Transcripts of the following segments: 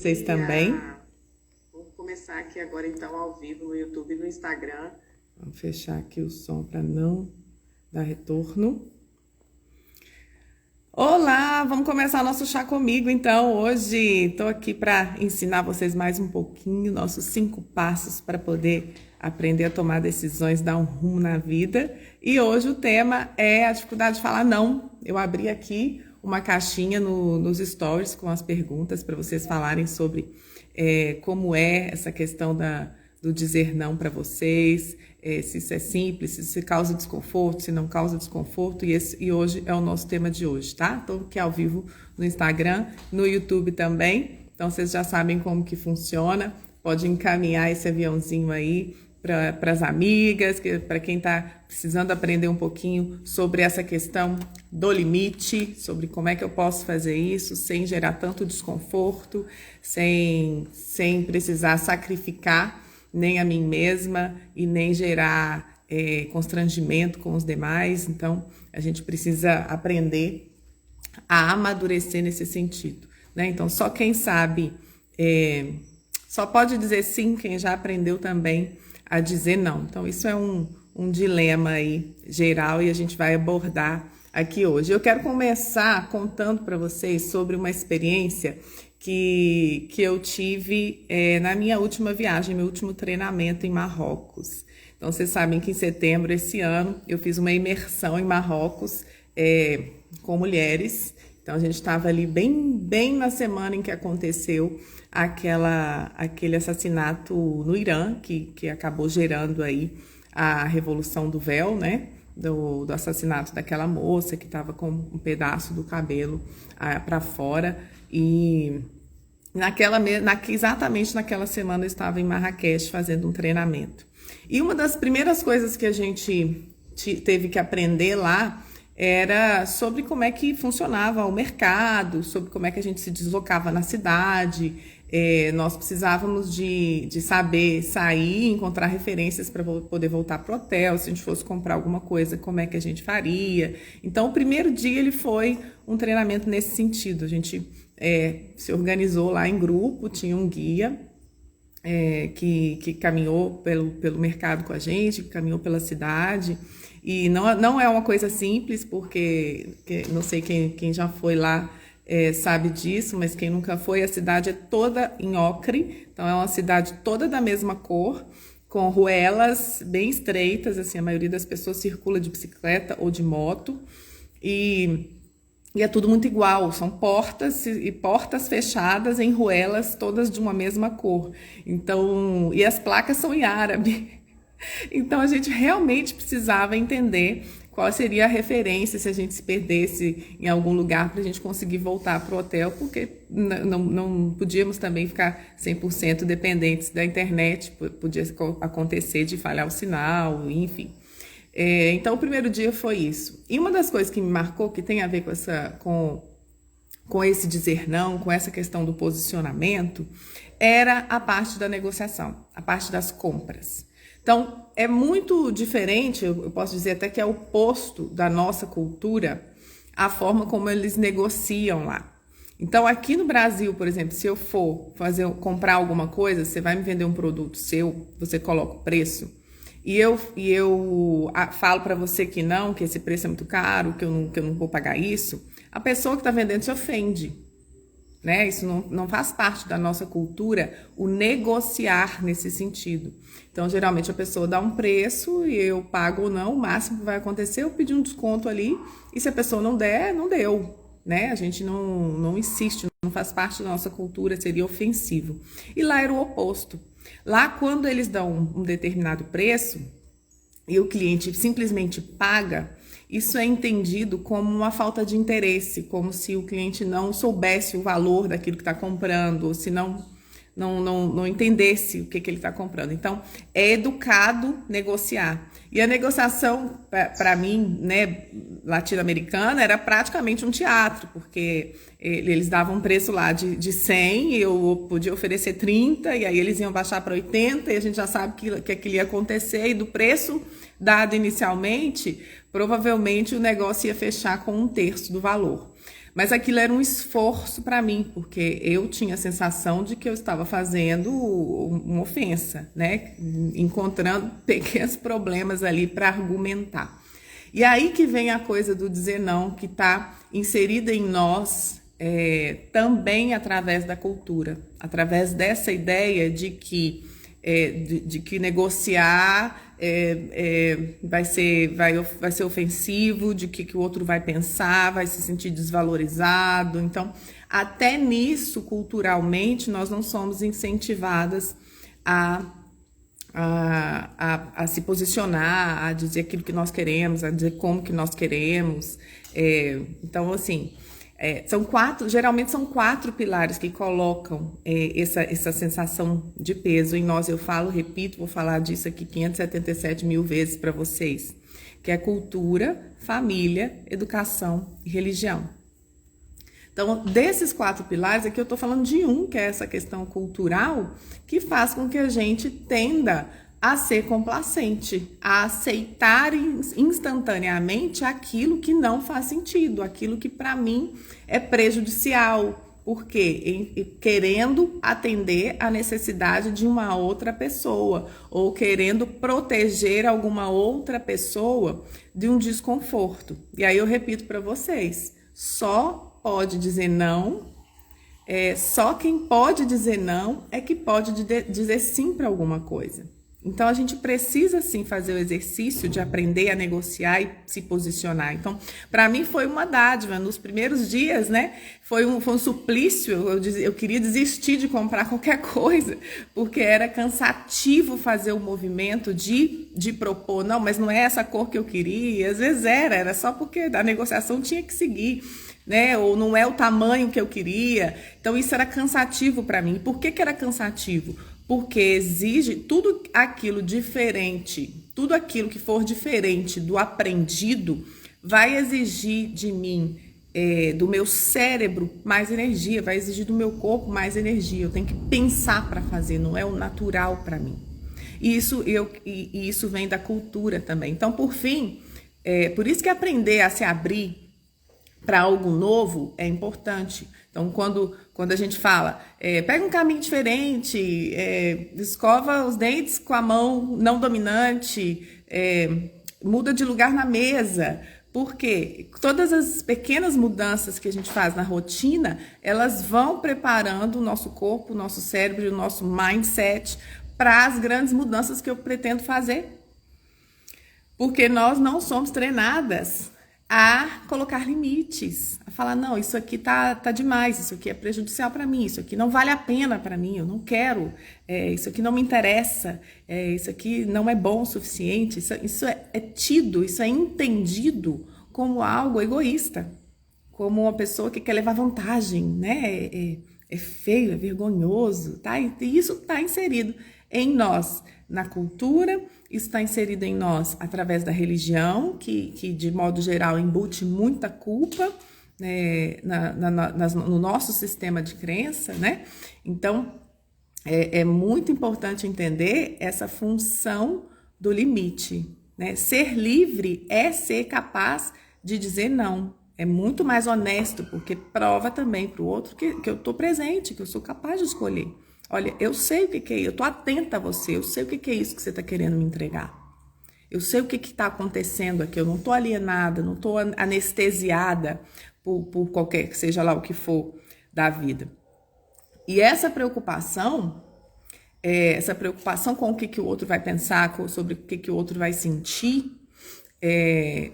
Vocês também. Dia. Vamos começar aqui agora então ao vivo no YouTube e no Instagram. Vamos fechar aqui o som para não dar retorno. Olá, vamos começar o nosso chá comigo então. Hoje estou aqui para ensinar vocês mais um pouquinho nossos 5 passos para poder aprender a tomar decisões, dar um rumo na vida. E hoje o tema é a dificuldade de falar não. Eu abri aqui uma caixinha nos stories com as perguntas para vocês falarem sobre como é essa questão do dizer não para vocês, se isso é simples, se isso causa desconforto, se não causa desconforto, e hoje é o nosso tema de hoje, tá? Estou aqui ao vivo no Instagram, no YouTube também, então vocês já sabem como que funciona, pode encaminhar esse aviãozinho aí para as amigas, para quem está precisando aprender um pouquinho sobre essa questão do limite, sobre como é que eu posso fazer isso sem gerar tanto desconforto, sem precisar sacrificar nem a mim mesma e nem gerar constrangimento com os demais. Então, a gente precisa aprender a amadurecer nesse sentido, né? Então, só quem sabe, só pode dizer sim quem já aprendeu também a dizer não. Então, isso é um dilema aí geral e a gente vai abordar aqui hoje. Eu quero começar contando para vocês sobre uma experiência que eu tive na minha última viagem, meu último treinamento em Marrocos. Então, vocês sabem que em setembro esse ano eu fiz uma imersão em Marrocos com mulheres. Então, a gente estava ali bem na semana em que aconteceu aquele assassinato no Irã, que acabou gerando aí a Revolução do Véu, né? Do assassinato daquela moça que estava com um pedaço do cabelo para fora. E exatamente naquela semana eu estava em Marrakech fazendo um treinamento. E uma das primeiras coisas que a gente teve que aprender lá era sobre como é que funcionava o mercado, sobre como é que a gente se deslocava na cidade. Nós precisávamos de saber sair, encontrar referências para poder voltar para o hotel, se a gente fosse comprar alguma coisa, como é que a gente faria. Então, o primeiro dia ele foi um treinamento nesse sentido. A gente se organizou lá em grupo, tinha um guia que caminhou pelo mercado com a gente, que caminhou pela cidade. E não é uma coisa simples, porque não sei quem já foi lá sabe disso, mas quem nunca foi, a cidade é toda em ocre, então é uma cidade toda da mesma cor, com ruelas bem estreitas, assim, a maioria das pessoas circula de bicicleta ou de moto, e é tudo muito igual, são portas e portas fechadas em ruelas, todas de uma mesma cor. Então, e as placas são em árabe. Então, a gente realmente precisava entender qual seria a referência se a gente se perdesse em algum lugar para a gente conseguir voltar para o hotel, porque não podíamos também ficar 100% dependentes da internet, podia acontecer de falhar o sinal, enfim. Então, o primeiro dia foi isso. E uma das coisas que me marcou, que tem a ver com esse dizer não, com essa questão do posicionamento, era a parte da negociação, a parte das compras. Então, é muito diferente, eu posso dizer até que é o oposto da nossa cultura, a forma como eles negociam lá. Então, aqui no Brasil, por exemplo, se eu for comprar alguma coisa, você vai me vender um produto seu, você coloca o preço, e eu falo para você que esse preço é muito caro, que eu não vou pagar isso, a pessoa que está vendendo se ofende, né? Isso não faz parte da nossa cultura, o negociar nesse sentido. Então, geralmente, a pessoa dá um preço e eu pago ou não, o máximo que vai acontecer é eu pedir um desconto ali, e se a pessoa não der, não deu, né? A gente não insiste, não faz parte da nossa cultura, seria ofensivo. E lá era o oposto. Lá, quando eles dão um determinado preço e o cliente simplesmente paga, isso é entendido como uma falta de interesse, como se o cliente não soubesse o valor daquilo que está comprando, ou se não entendesse o que ele está comprando. Então, é educado negociar. E a negociação, para mim, né, latino-americana, era praticamente um teatro, porque eles davam um preço lá de 100, e eu podia oferecer 30, e aí eles iam baixar para 80, e a gente já sabe que aquilo ia acontecer, e do preço dado inicialmente, provavelmente o negócio ia fechar com 1/3 do valor. Mas aquilo era um esforço para mim, porque eu tinha a sensação de que eu estava fazendo uma ofensa, né? Encontrando pequenos problemas ali para argumentar. E aí que vem a coisa do dizer não, que está inserida em nós também através da cultura, através dessa ideia de que negociar vai ser ofensivo, de que o outro vai pensar, vai se sentir desvalorizado. Então, até nisso, culturalmente, nós não somos incentivadas a se posicionar, a dizer aquilo que nós queremos, a dizer como que nós queremos. Então, assim, geralmente são 4 pilares que colocam essa sensação de peso em nós. Eu falo, repito, vou falar disso aqui 577 mil vezes para vocês, que é cultura, família, educação e religião. Então, desses 4 pilares, aqui eu estou falando de um, que é essa questão cultural, que faz com que a gente tenda a ser complacente, a aceitar instantaneamente aquilo que não faz sentido, aquilo que para mim é prejudicial, porque querendo atender a necessidade de uma outra pessoa ou querendo proteger alguma outra pessoa de um desconforto. E aí eu repito para vocês, só pode dizer não, só quem pode dizer não é que pode dizer sim para alguma coisa. Então, a gente precisa, sim, fazer o exercício de aprender a negociar e se posicionar. Então, para mim foi uma dádiva. Nos primeiros dias, né, foi um suplício. Eu queria desistir de comprar qualquer coisa, porque era cansativo fazer o movimento de propor. Não, mas não é essa cor que eu queria. Às vezes era só porque a negociação tinha que seguir, né? Ou não é o tamanho que eu queria. Então, isso era cansativo para mim. Por que era cansativo? Porque exige tudo aquilo diferente, tudo aquilo que for diferente do aprendido, vai exigir de mim, do meu cérebro, mais energia, vai exigir do meu corpo mais energia. Eu tenho que pensar para fazer, não é o natural para mim. E isso vem da cultura também. Então, por fim, por isso que aprender a se abrir para algo novo é importante. Então, quando a gente fala, pega um caminho diferente, escova os dentes com a mão não dominante, muda de lugar na mesa, porque todas as pequenas mudanças que a gente faz na rotina, elas vão preparando o nosso corpo, o nosso cérebro e o nosso mindset para as grandes mudanças que eu pretendo fazer. Porque nós não somos treinadas a colocar limites, a falar, não, isso aqui tá demais, isso aqui é prejudicial para mim, isso aqui não vale a pena para mim, eu não quero, isso aqui não me interessa, isso aqui não é bom o suficiente, isso é tido, isso é entendido como algo egoísta, como uma pessoa que quer levar vantagem, né? É feio, é vergonhoso, tá? E isso está inserido em nós, na cultura, isso está inserido em nós através da religião, que de modo geral embute muita culpa, né, no nosso sistema de crença, né? Então, é muito importante entender essa função do limite, né? Ser livre é ser capaz de dizer não. É muito mais honesto, porque prova também para o outro que eu estou presente, que eu sou capaz de escolher. Olha, eu sei o que é isso, eu estou atenta a você, eu sei o que é isso que você está querendo me entregar. Eu sei o que está acontecendo aqui, eu não estou alienada, não estou anestesiada por qualquer que seja lá o que for da vida. E essa preocupação com o que o outro vai pensar, sobre o que o outro vai sentir,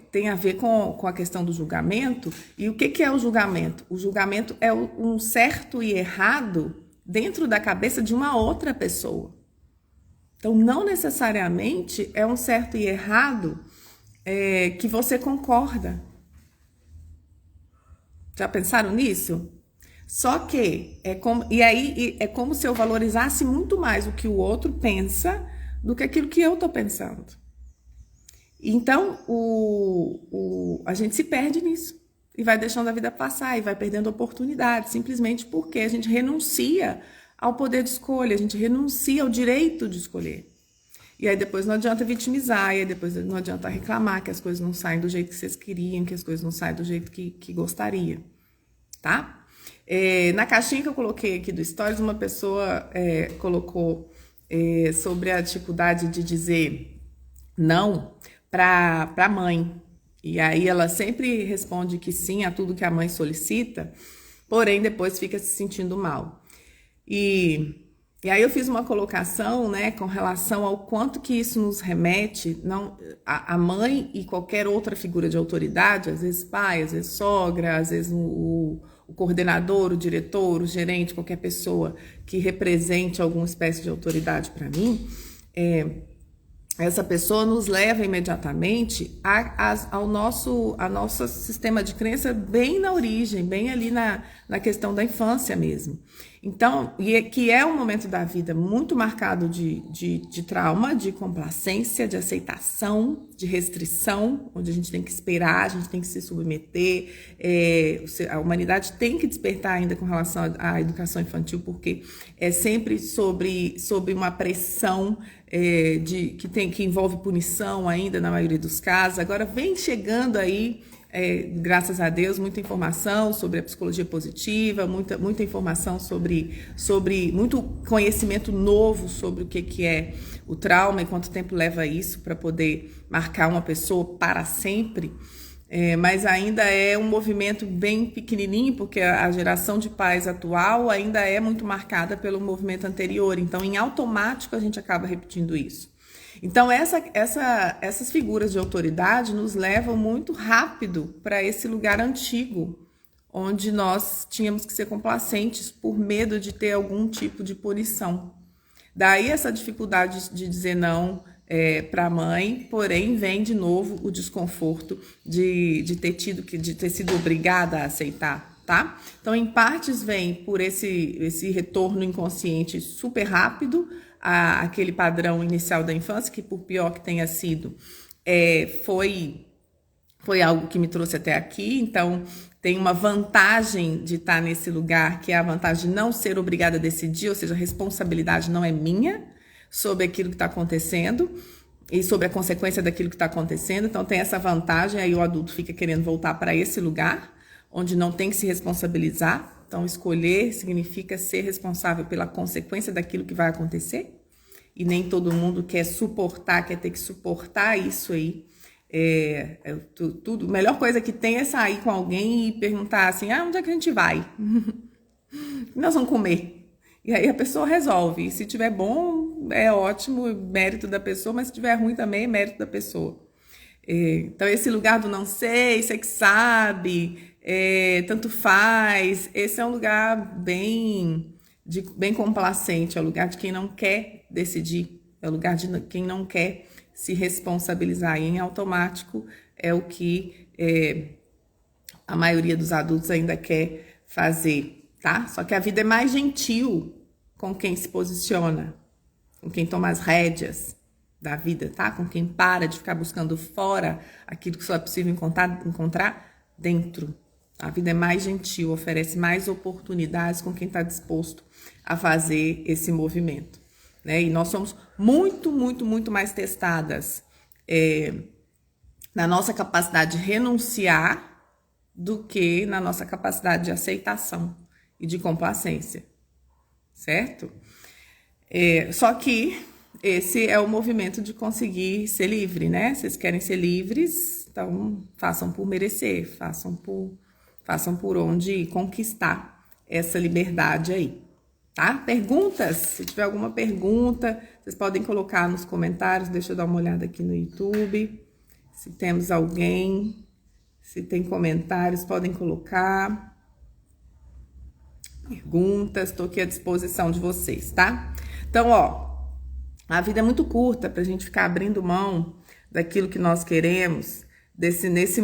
tem a ver com a questão do julgamento. E o que é o julgamento? O julgamento é um certo e errado dentro da cabeça de uma outra pessoa. Então, não necessariamente é um certo e errado que você concorda. Já pensaram nisso? Só que é como se eu valorizasse muito mais o que o outro pensa do que aquilo que eu estou pensando. Então, a gente se perde nisso e vai deixando a vida passar e vai perdendo oportunidades, simplesmente porque a gente renuncia ao poder de escolha, a gente renuncia ao direito de escolher. E aí depois não adianta vitimizar, e aí depois não adianta reclamar que as coisas não saem do jeito que vocês queriam, que as coisas não saem do jeito que gostaria. tá? Na caixinha que eu coloquei aqui do Stories, uma pessoa colocou sobre a dificuldade de dizer não para a mãe. E aí ela sempre responde que sim a tudo que a mãe solicita, porém depois fica se sentindo mal. E aí eu fiz uma colocação, né, com relação ao quanto que isso nos remete, não, a mãe e qualquer outra figura de autoridade, às vezes pai, às vezes sogra, às vezes o coordenador, o diretor, o gerente, qualquer pessoa que represente alguma espécie de autoridade para mim, essa pessoa nos leva imediatamente ao nosso sistema de crença bem na origem, bem ali na questão da infância mesmo. Então, que é um momento da vida muito marcado de trauma, de complacência, de aceitação, de restrição, onde a gente tem que esperar, a gente tem que se submeter. A humanidade tem que despertar ainda com relação à educação infantil, porque é sempre sobre uma pressão que envolve punição ainda na maioria dos casos. Agora vem chegando aí, graças a Deus, muita informação sobre a psicologia positiva, muita informação sobre muito conhecimento novo sobre o que é o trauma e quanto tempo leva isso para poder marcar uma pessoa para sempre. Mas ainda é um movimento bem pequenininho, porque a geração de pais atual ainda é muito marcada pelo movimento anterior. Então, em automático, a gente acaba repetindo isso. Então, essas figuras de autoridade nos levam muito rápido para esse lugar antigo, onde nós tínhamos que ser complacentes por medo de ter algum tipo de punição. Daí essa dificuldade de dizer não para a mãe, porém vem de novo o desconforto de ter sido obrigada a aceitar, tá? Então, em partes vem por esse retorno inconsciente super rápido àquele padrão inicial da infância, que por pior que tenha sido, foi algo que me trouxe até aqui. Então, tem uma vantagem de estar nesse lugar, que é a vantagem de não ser obrigada a decidir, ou seja, a responsabilidade não é minha sobre aquilo que está acontecendo e sobre a consequência daquilo que está acontecendo. Então, tem essa vantagem, aí o adulto fica querendo voltar para esse lugar, onde não tem que se responsabilizar. Então, escolher significa ser responsável pela consequência daquilo que vai acontecer. E nem todo mundo quer ter que suportar isso aí. A melhor coisa que tem é sair com alguém e perguntar assim, onde é que a gente vai? Nós vamos comer. E aí a pessoa resolve. E se tiver bom, é ótimo, mérito da pessoa, mas se tiver ruim também, é mérito da pessoa. Então, esse lugar do não sei, você que sabe, tanto faz, esse é um lugar bem complacente, é o lugar de quem não quer decidir, é o lugar de quem não quer se responsabilizar. E em automático é o que a maioria dos adultos ainda quer fazer, tá? Só que a vida é mais gentil com quem se posiciona, com quem toma as rédeas da vida, tá? Com quem para de ficar buscando fora aquilo que só é possível encontrar dentro. A vida é mais gentil, oferece mais oportunidades com quem está disposto a fazer esse movimento, né? E nós somos muito, muito, muito mais testadas na nossa capacidade de renunciar do que na nossa capacidade de aceitação e de complacência, certo? Só que esse é o movimento de conseguir ser livre, né? Vocês querem ser livres, então façam por merecer, façam por onde conquistar essa liberdade aí, tá? Perguntas? Se tiver alguma pergunta, vocês podem colocar nos comentários. Deixa eu dar uma olhada aqui no YouTube. Se temos alguém, se tem comentários, podem colocar. Perguntas, estou aqui à disposição de vocês, tá? Então, a vida é muito curta para a gente ficar abrindo mão daquilo que nós queremos, nesse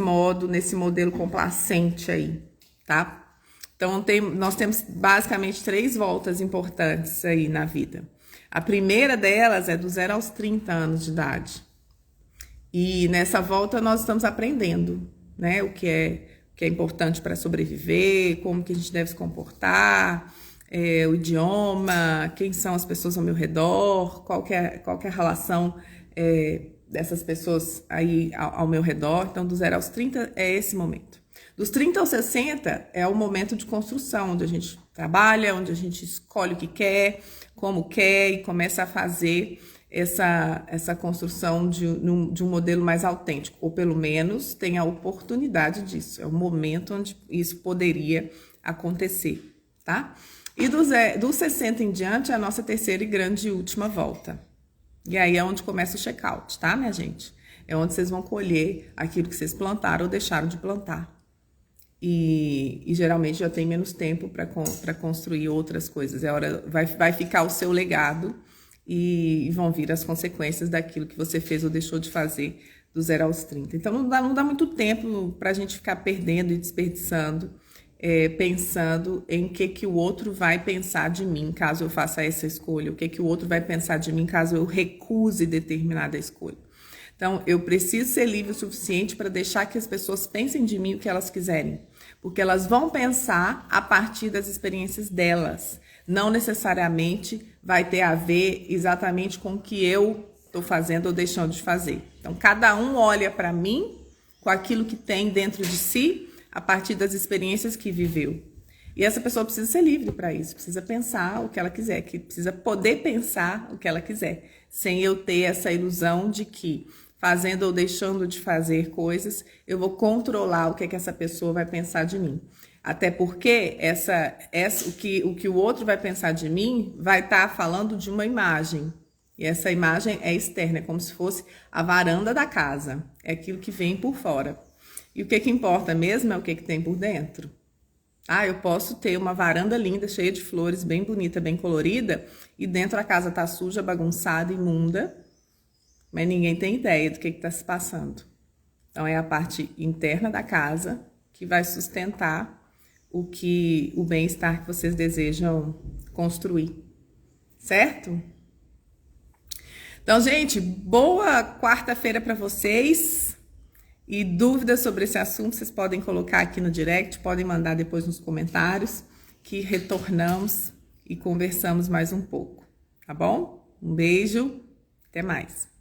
modelo complacente aí, tá? Então, nós temos basicamente 3 voltas importantes aí na vida. A primeira delas é do 0 aos 30 anos de idade. E nessa volta nós estamos aprendendo, né? O que é importante para sobreviver, como que a gente deve se comportar, o idioma, quem são as pessoas ao meu redor, qual que é a relação dessas pessoas aí ao meu redor. Então, do 0 aos 30 é esse momento. Dos 30 aos 60 é o momento de construção, onde a gente trabalha, onde a gente escolhe o que quer, como quer e começa a fazer essa construção de um modelo mais autêntico, ou pelo menos tem a oportunidade disso. É o momento onde isso poderia acontecer, tá? E dos 60 em diante é a nossa terceira e grande e última volta. E aí é onde começa o check-out, tá, minha gente? É onde vocês vão colher aquilo que vocês plantaram ou deixaram de plantar. E geralmente já tem menos tempo para construir outras coisas. É hora, vai ficar o seu legado e vão vir as consequências daquilo que você fez ou deixou de fazer do 0 aos 30. Então não dá muito tempo para a gente ficar perdendo e desperdiçando, pensando em que o outro vai pensar de mim caso eu faça essa escolha, o que o outro vai pensar de mim caso eu recuse determinada escolha. Então, eu preciso ser livre o suficiente para deixar que as pessoas pensem de mim o que elas quiserem, porque elas vão pensar a partir das experiências delas. Não necessariamente vai ter a ver exatamente com o que eu estou fazendo ou deixando de fazer. Então, cada um olha para mim com aquilo que tem dentro de si a partir das experiências que viveu. E essa pessoa precisa ser livre para isso, precisa pensar o que ela quiser, que precisa poder pensar o que ela quiser, sem eu ter essa ilusão de que fazendo ou deixando de fazer coisas, eu vou controlar o que essa pessoa vai pensar de mim. Até porque o que o outro vai pensar de mim vai estar falando de uma imagem. E essa imagem é externa, é como se fosse a varanda da casa. É aquilo que vem por fora. E o que importa mesmo é o que tem por dentro. Ah, eu posso ter uma varanda linda, cheia de flores, bem bonita, bem colorida, e dentro a casa tá suja, bagunçada, imunda, mas ninguém tem ideia do que está se passando. Então, é a parte interna da casa que vai sustentar o bem-estar que vocês desejam construir, certo? Então, gente, boa quarta-feira para vocês. E dúvidas sobre esse assunto, vocês podem colocar aqui no direct, podem mandar depois nos comentários, que retornamos e conversamos mais um pouco, tá bom? Um beijo, até mais.